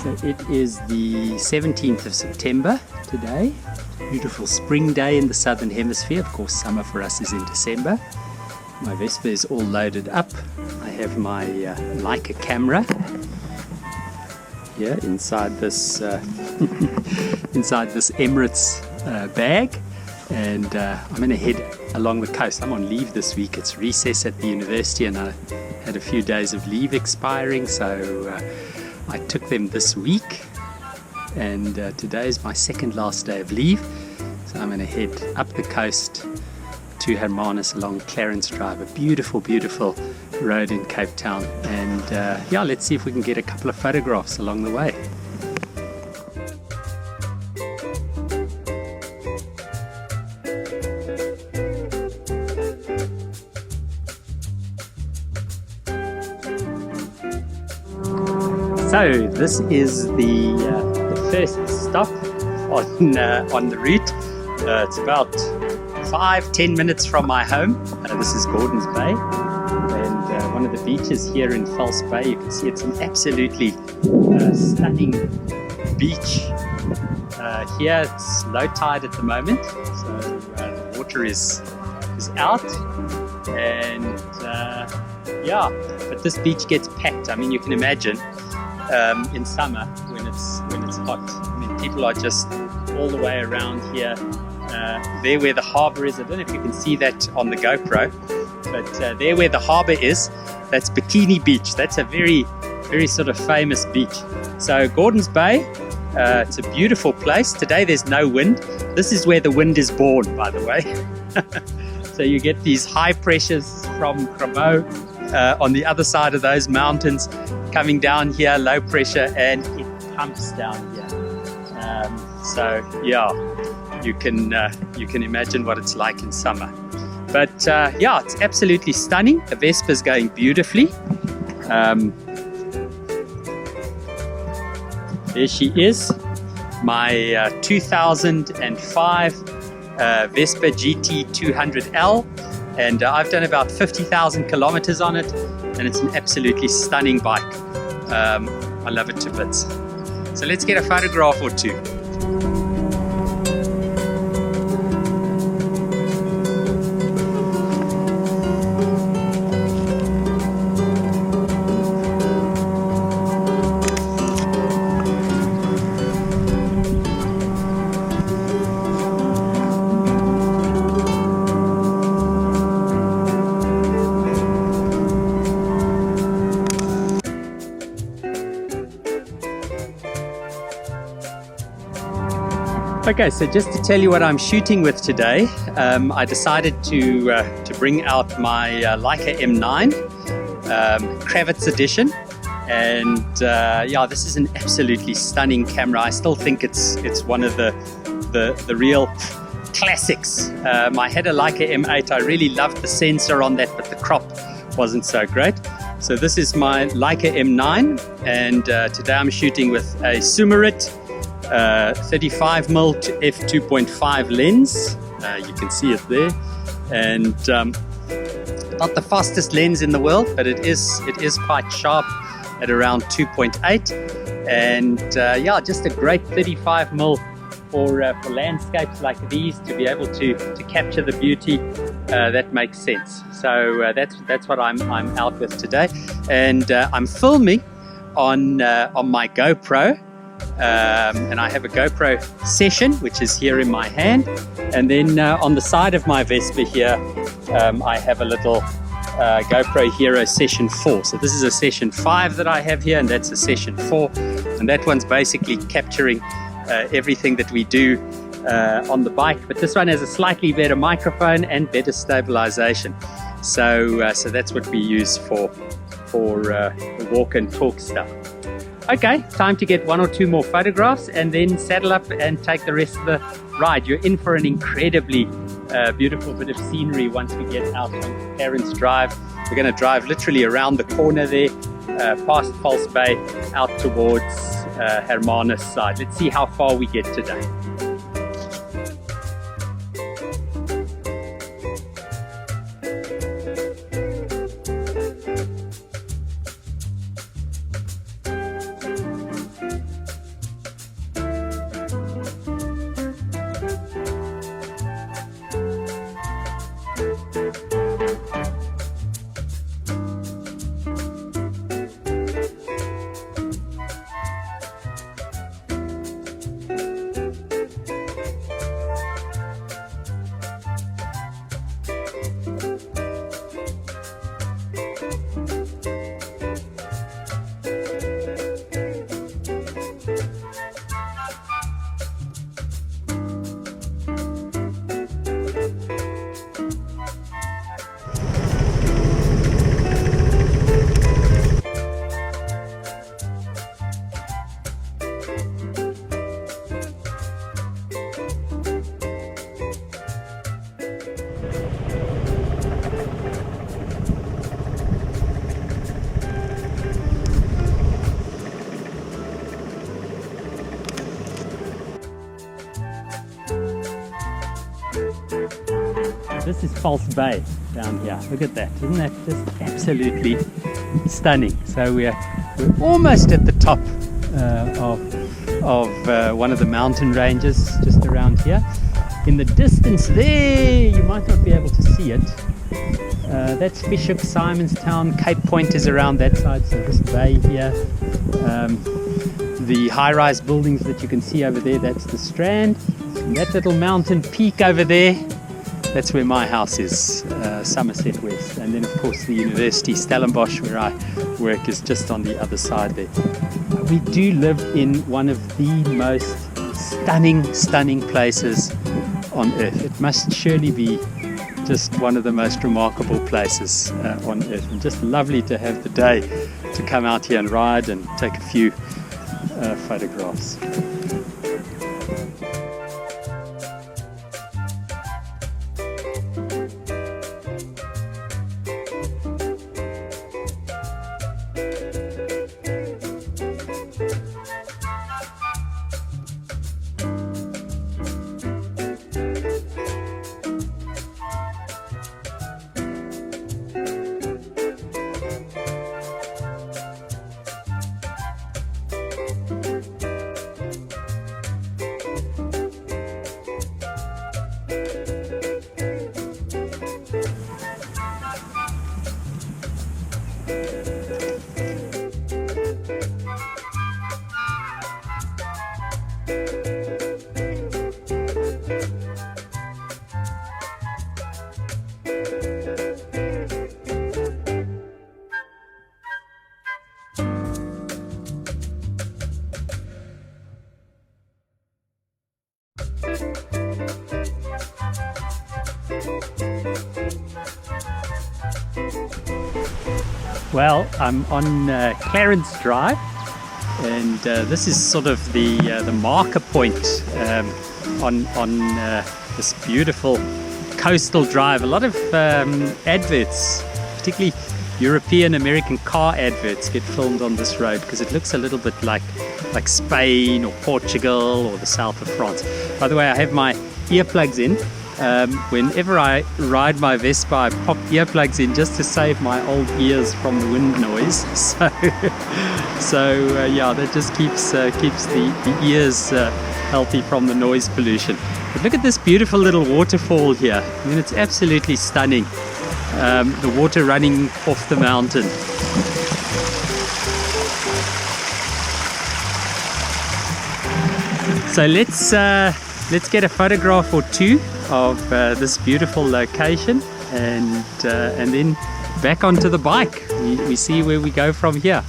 So it is the 17th of September today. Beautiful spring day in the southern hemisphere. Of course, summer for us is in December. My Vespa is all loaded up. I have my Leica camera here inside this inside this Emirates bag, and I'm going to head along the coast. I'm on leave this week. It's recess at the university, and I had a few days of leave expiring, so I took them this week, and today is my second last day of leave, so I'm going to head up the coast to Hermanus along Clarence Drive, a beautiful, beautiful road in Cape Town, and yeah, let's see if we can get a couple of photographs along the way. So this is the first stop on the route. It's about 5-10 minutes from my home. This is Gordons Bay, and one of the beaches here in False Bay. You can see it's an absolutely stunning beach. Here it's low tide at the moment, so the water is out, and yeah, but this beach gets packed. I mean, you can imagine in summer when it's hot. I mean, people are just all the way around here. There where the harbour is, I don't know if you can see that on the GoPro, but there where the harbour is, that's Bikini Beach. That's a very, very sort of famous beach. So Gordons Bay, it's a beautiful place. Today there's no wind. This is where the wind is born, by the way. So you get these high pressures from Cramo on the other side of those mountains coming down here, low pressure, and it pumps down here. So yeah, you can imagine what it's like in summer. But yeah, it's absolutely stunning. The Vespa's going beautifully. There she is, my 2005 Vespa GT200L, and I've done about 50,000 kilometers on it, and it's an absolutely stunning bike. I love it to bits. So let's get a photograph or two. Okay, so just to tell you what I'm shooting with today, I decided to bring out my Leica M9 Kravitz edition, and yeah, this is an absolutely stunning camera. I still think it's one of the real classics. I had a Leica M8. I really loved the sensor on that, but the crop wasn't so great. So this is my Leica M9, and today I'm shooting with a Sumarit 35mm to f2.5 lens. You can see it there, and not the fastest lens in the world, but it is quite sharp at around 2.8, and yeah, just a great 35mm for landscapes like these, to be able to capture the beauty. That makes sense. So that's what I'm out with today, and I'm filming on my GoPro. And I have a GoPro Session, which is here in my hand, and then on the side of my Vespa here, I have a little GoPro Hero Session 4. So this is a Session 5 that I have here, and that's a Session 4, and that one's basically capturing everything that we do on the bike, but this one has a slightly better microphone and better stabilization. So that's what we use for the walk and talk stuff. Okay, time to get one or two more photographs and then saddle up and take the rest of the ride. You're in for an incredibly beautiful bit of scenery once we get out on Clarence Drive. We're going to drive literally around the corner there, past False Bay, out towards Hermanus side. Let's see how far we get today. this is False Bay down here. Look at that. Isn't that just absolutely stunning? So we're almost at the top of one of the mountain ranges just around here. In the distance there, you might not be able to see it. That's Fishhook, Simonstown, Cape Point is around that side, so this bay here. The high-rise buildings that you can see over there, that's the Strand. And that little mountain peak over there, that's where my house is, Somerset West. And then of course the university, Stellenbosch, where I work, is just on the other side there. We do live in one of the most stunning places on earth. It must surely be just one of the most remarkable places on earth, and just lovely to have the day to come out here and ride and take a few photographs. Well, I'm on Clarence Drive, and this is sort of the marker point on this beautiful coastal drive. A lot of adverts, particularly European American car adverts, get filmed on this road because it looks a little bit like Spain or Portugal or the south of France. By the way, I have my earplugs in. Whenever I ride my Vespa, I pop earplugs in just to save my old ears from the wind noise. So yeah, that just keeps the ears healthy from the noise pollution. But look at this beautiful little waterfall here. I mean, it's absolutely stunning. The water running off the mountain. So let's get a photograph or two of this beautiful location, and then back onto the bike. We see where we go from here.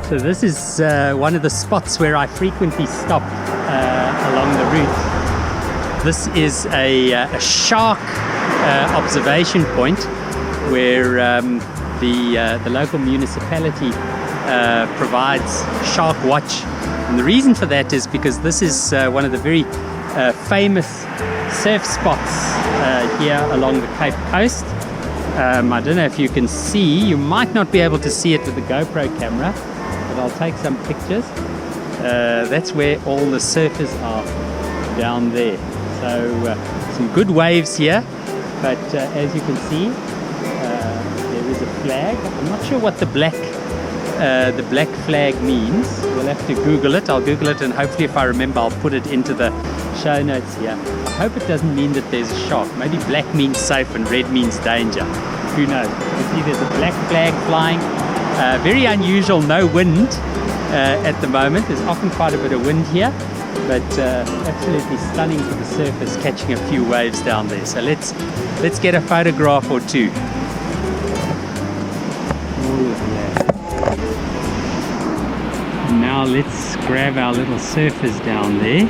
So this is one of the spots where I frequently stop along the route. This is a shark observation point where the local municipality provides shark watch. And the reason for that is because this is one of the very famous surf spots here along the Cape Coast. I don't know if you can see, you might not be able to see it with the GoPro camera, but I'll take some pictures. That's where all the surfers are down there. So some good waves here, but as you can see, there is a flag. I'm not sure what the black flag means. We'll have to Google it. I'll Google it, and hopefully if I remember I'll put it into the show notes here. I hope it doesn't mean that there's a shark. Maybe black means safe and red means danger. Who knows? You see there's a black flag flying. Very unusual, no wind at the moment. There's often quite a bit of wind here, but absolutely stunning for the surfers catching a few waves down there. So let's get a photograph or two. Ooh, yeah. Now let's grab our little surfers down there.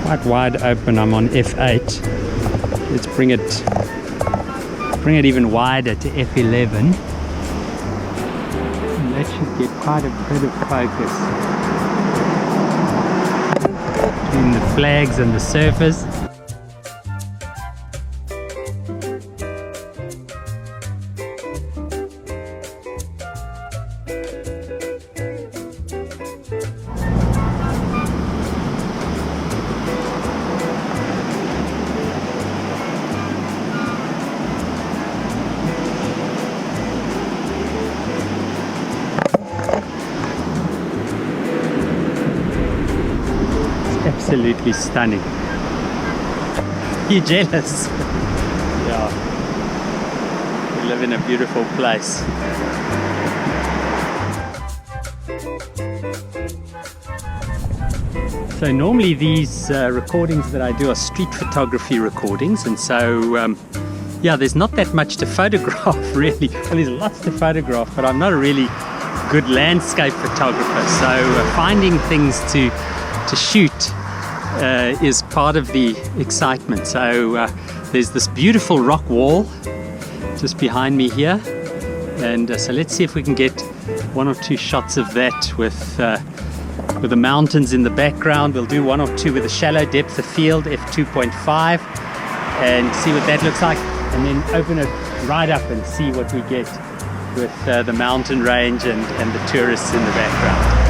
quite wide open. I'm on f8. Let's bring it even wider to f11. And that should get quite a bit of focus between the flags and the surface. Absolutely stunning. You jealous? Yeah. We live in a beautiful place. So normally these recordings that I do are street photography recordings, and so yeah, there's not that much to photograph really. Well, there's lots to photograph, but I'm not a really good landscape photographer, so finding things to shoot is part of the excitement. So there's this beautiful rock wall just behind me here, and so let's see if we can get one or two shots of that with the mountains in the background. We'll do one or two with a shallow depth of field, f2.5, and see what that looks like, and then open it right up and see what we get with the mountain range and the tourists in the background.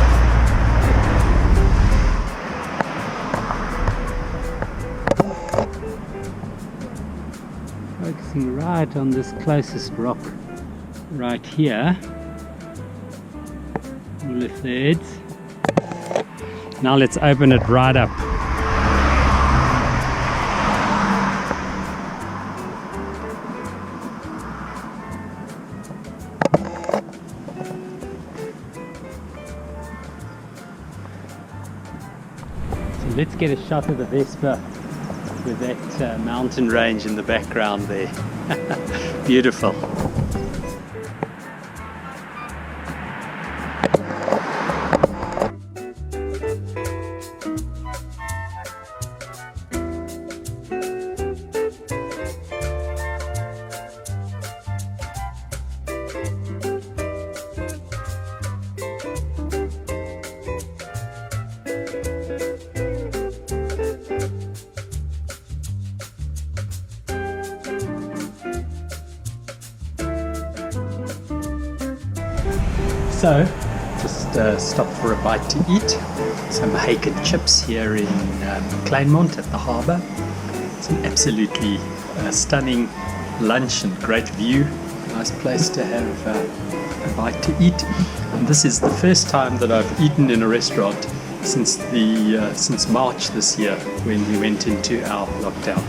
Focusing right on this closest rock right here. All the thirds. Now let's open it right up. So let's get a shot of the Vespa with that mountain range in the background there. Beautiful. So, just stopped for a bite to eat. Some hake and chips here in Kleinmond at the harbour. It's an absolutely stunning lunch and great view. Nice place to have a bite to eat. And this is the first time that I've eaten in a restaurant since March this year, when we went into our lockdown.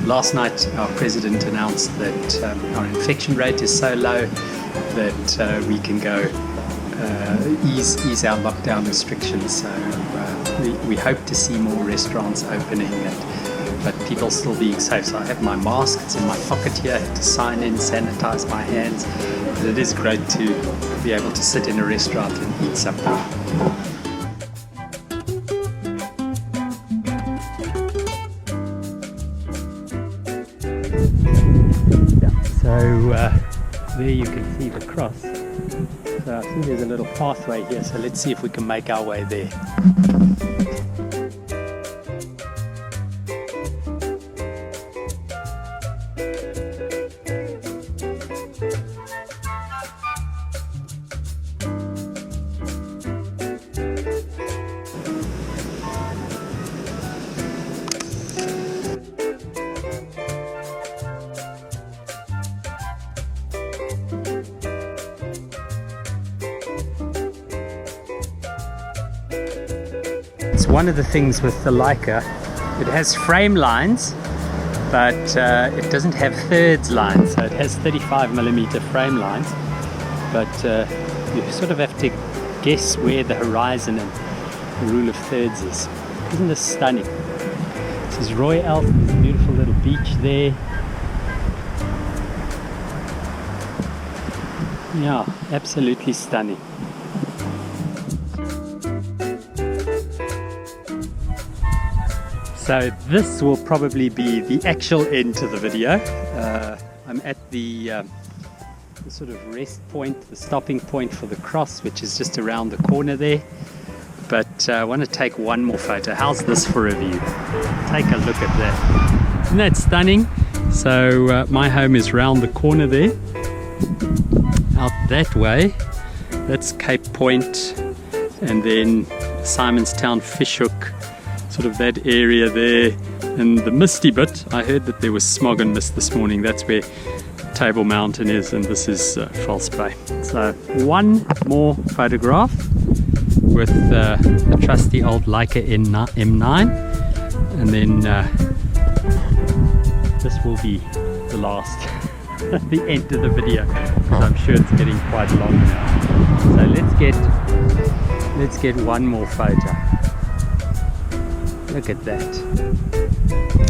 Last night our president announced that our infection rate is so low that we can go ease our lockdown restrictions. So we hope to see more restaurants opening, but people still being safe. So I have my mask, it's in my pocket here. I have to sign in, sanitize my hands. But it is great to be able to sit in a restaurant and eat something. So there you can see the cross. So I think there's a little pathway here, so let's see if we can make our way there. It's one of the things with the Leica, it has frame lines, but it doesn't have thirds lines. So it has 35mm frame lines, but you sort of have to guess where the horizon and the rule of thirds is. Isn't this stunning? This is Roy Elf, there's a beautiful little beach there. Yeah, absolutely stunning. So So this will probably be the actual end to the video. I'm at the sort of rest point, the stopping point for the cross, which is just around the corner there. But I want to take one more photo. How's this for a view? Take a look at that. Isn't that stunning? So my home is round the corner there. Out that way, that's Cape Point, and then Simonstown, Fishhook, sort of that area there. And the misty bit, I heard that there was smog and mist this morning. That's where Table Mountain is, and this is False Bay. So one more photograph with the trusty old Leica M9, and then this will be the last, the end of the video, because I'm sure it's getting quite long now. So let's get one more photo. Look at that.